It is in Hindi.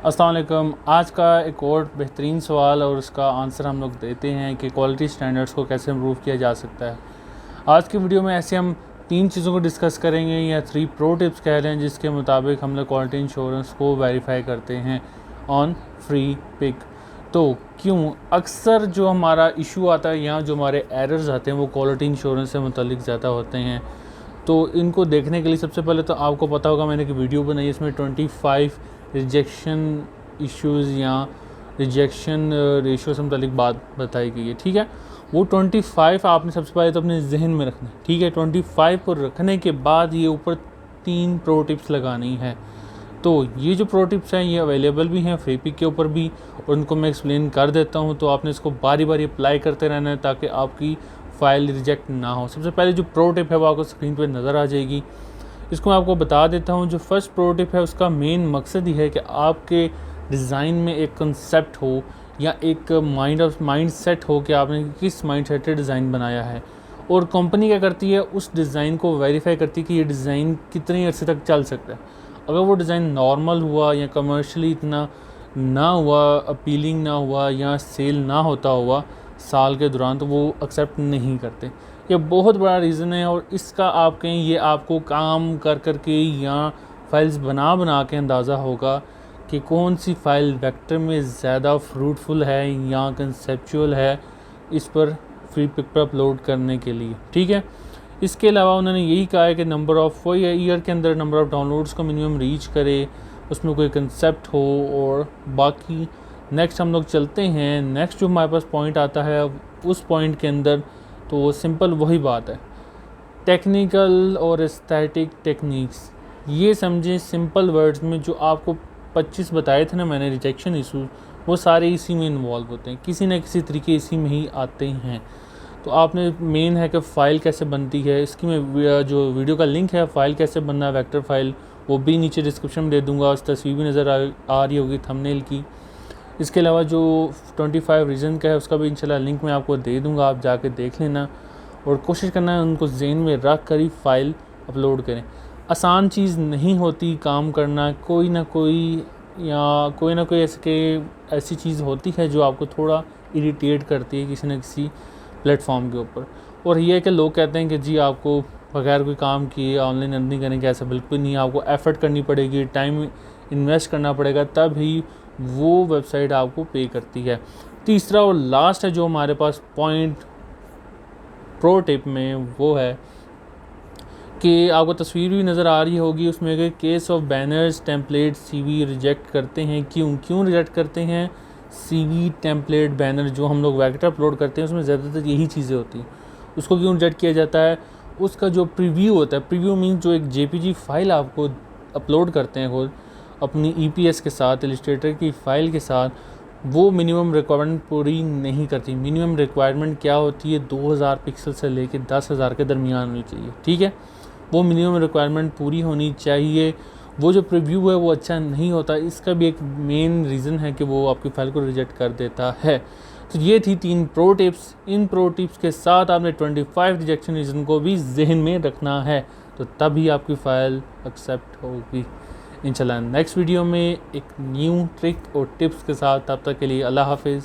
अस्सलाम वालेकुम। आज का एक और बेहतरीन सवाल और उसका आंसर हम लोग देते हैं कि क्वालिटी स्टैंडर्ड्स को कैसे इम्प्रूव किया जा सकता है। आज की वीडियो में ऐसे हम 3 चीज़ों को डिस्कस करेंगे या 3 प्रो टिप्स कह रहे हैं जिसके मुताबिक हम लोग क्वालिटी इंश्योरेंस को वेरीफाई करते हैं ऑन फ्री पिक। तो क्यों अक्सर जो हमारा इशू आता है या जो हमारे एरर्स आते हैं वो क्वालिटी इंश्योरेंस से मुतल्लिक ज़्यादा होते हैं। तो इनको देखने के लिए सबसे पहले तो आपको पता होगा मैंने एक वीडियो बनाई, इसमें 25 रिजेक्शन इश्यूज़ या रिजेक्शन रेशियो से मुतालिक बात बताई गई है। ठीक है, वो 25 आपने सबसे पहले तो अपने जहन में रखना है। ठीक है, 25 को रखने के बाद ये ऊपर 3 प्रो टिप्स लगानी है। तो ये जो प्रो टिप्स हैं ये अवेलेबल भी हैं फ्री पिक के ऊपर भी, और उनको मैं एक्सप्लेन कर देता हूँ। तो आपने इसको बारी बारी अप्लाई करते रहना है ताकि आपकी फ़ाइल रिजेक्ट ना हो। सबसे पहले जो प्रो टिप है वो आपको स्क्रीन पर नज़र आ जाएगी। इसको मैं आपको बता देता हूँ। जो फर्स्ट प्रो टिप है उसका मेन मकसद ही है कि आपके डिज़ाइन में एक कंसेप्ट हो या एक माइंड सेट हो कि आपने किस माइंड सेट से डिज़ाइन बनाया है। और कंपनी क्या करती है, उस डिज़ाइन को वेरीफाई करती है कि ये डिज़ाइन कितने अरसे तक चल सकता है। अगर वो डिज़ाइन नॉर्मल हुआ या कमर्शियली इतना ना हुआ, अपीलिंग ना हुआ या सेल ना होता हुआ साल के दौरान, तो वो एक्सेप्ट नहीं करते। ये बहुत बड़ा रीज़न है। और इसका आप कहें ये आपको काम कर के या फाइल्स बना के अंदाज़ा होगा कि कौन सी फ़ाइल वेक्टर में ज़्यादा फ्रूटफुल है या कंसेप्चुअल है इस पर फ्री पिक पर अपलोड करने के लिए। ठीक है, इसके अलावा उन्होंने यही कहा है कि नंबर ऑफ़ वो ईयर के अंदर नंबर ऑफ़ डाउनलोड्स को मिनिमम रीच करे, उसमें कोई कंसेप्ट हो। और बाकी नेक्स्ट हम लोग चलते हैं। नेक्स्ट जो हमारे पास पॉइंट आता है उस पॉइंट के अंदर तो सिंपल वही बात है, टेक्निकल और एस्थेटिक टेक्निक्स। ये समझें सिंपल वर्ड्स में, जो आपको 25 बताए थे ना मैंने रिजेक्शन इशू, वो सारे इसी में इन्वॉल्व होते हैं, किसी न किसी तरीके इसी में ही आते हैं। तो आपने मेन है कि फ़ाइल कैसे बनती है, इसकी मैं जो वीडियो का लिंक है फ़ाइल कैसे बनना है वेक्टर फ़ाइल, वो भी नीचे डिस्क्रिप्शन में दे दूँगा। उस तस्वीर भी नज़र आ रही होगी थंबनेल की। इसके अलावा जो 25 रीज़न का है उसका भी इंशाल्लाह लिंक मैं आपको दे दूँगा, आप जाके देख लेना और कोशिश करना है उनको ज़हन में रख कर ही फ़ाइल अपलोड करें। आसान चीज़ नहीं होती काम करना, कोई ना कोई ऐसी चीज़ होती है जो आपको थोड़ा इरिटेट करती है किसी न किसी प्लेटफॉर्म के ऊपर। और ये है कि लोग कहते हैं कि जी आपको बगैर कोई काम किए ऑनलाइन अर्निंग करेंगे, ऐसा बिल्कुल नहीं। आपको एफ़र्ट करनी पड़ेगी, टाइम इन्वेस्ट करना पड़ेगा, तब ही वो वेबसाइट आपको पे करती है। तीसरा और लास्ट है जो हमारे पास पॉइंट प्रो टिप में, वो है कि आपको तस्वीर भी नज़र आ रही होगी उसमें कि case of banners template CV reject करते हैं। क्यों रिजेक्ट करते हैं? सीवी टेम्पलेट बैनर जो हम लोग वेक्टर अपलोड करते हैं उसमें ज़्यादातर यही चीज़ें होती हैं। उसको क्यों रिजेक्ट किया जाता है? उसका जो प्रीव्यू होता है, प्रीव्यू मीन जो एक जेपीजी फ़ाइल आपको अपलोड करते हैं खुद अपनी ईपीएस के साथ, इलस्ट्रेटर की फ़ाइल के साथ, वो मिनिमम रिक्वायरमेंट पूरी नहीं करती। मिनिमम रिक्वायरमेंट क्या होती है? 2000 पिक्सल से लेकर 10,000 के दरमियान होनी चाहिए। ठीक है, वो मिनिमम रिक्वायरमेंट पूरी होनी चाहिए। वो जो प्रीव्यू है वो अच्छा नहीं होता। इसका भी एक मेन रीज़न है कि वो आपकी फ़ाइल को रिजेक्ट कर देता है। तो ये थी 3 pro tips. In pro tips के साथ आपने 25 रिजेक्शन रीज़न को भी जहन में रखना है, तो तभी आपकी फ़ाइल एक्सेप्ट होगी। इंशाल्लाह नेक्स्ट वीडियो में एक न्यू ट्रिक और टिप्स के साथ, तब तक के लिए अल्लाह हाफिज़।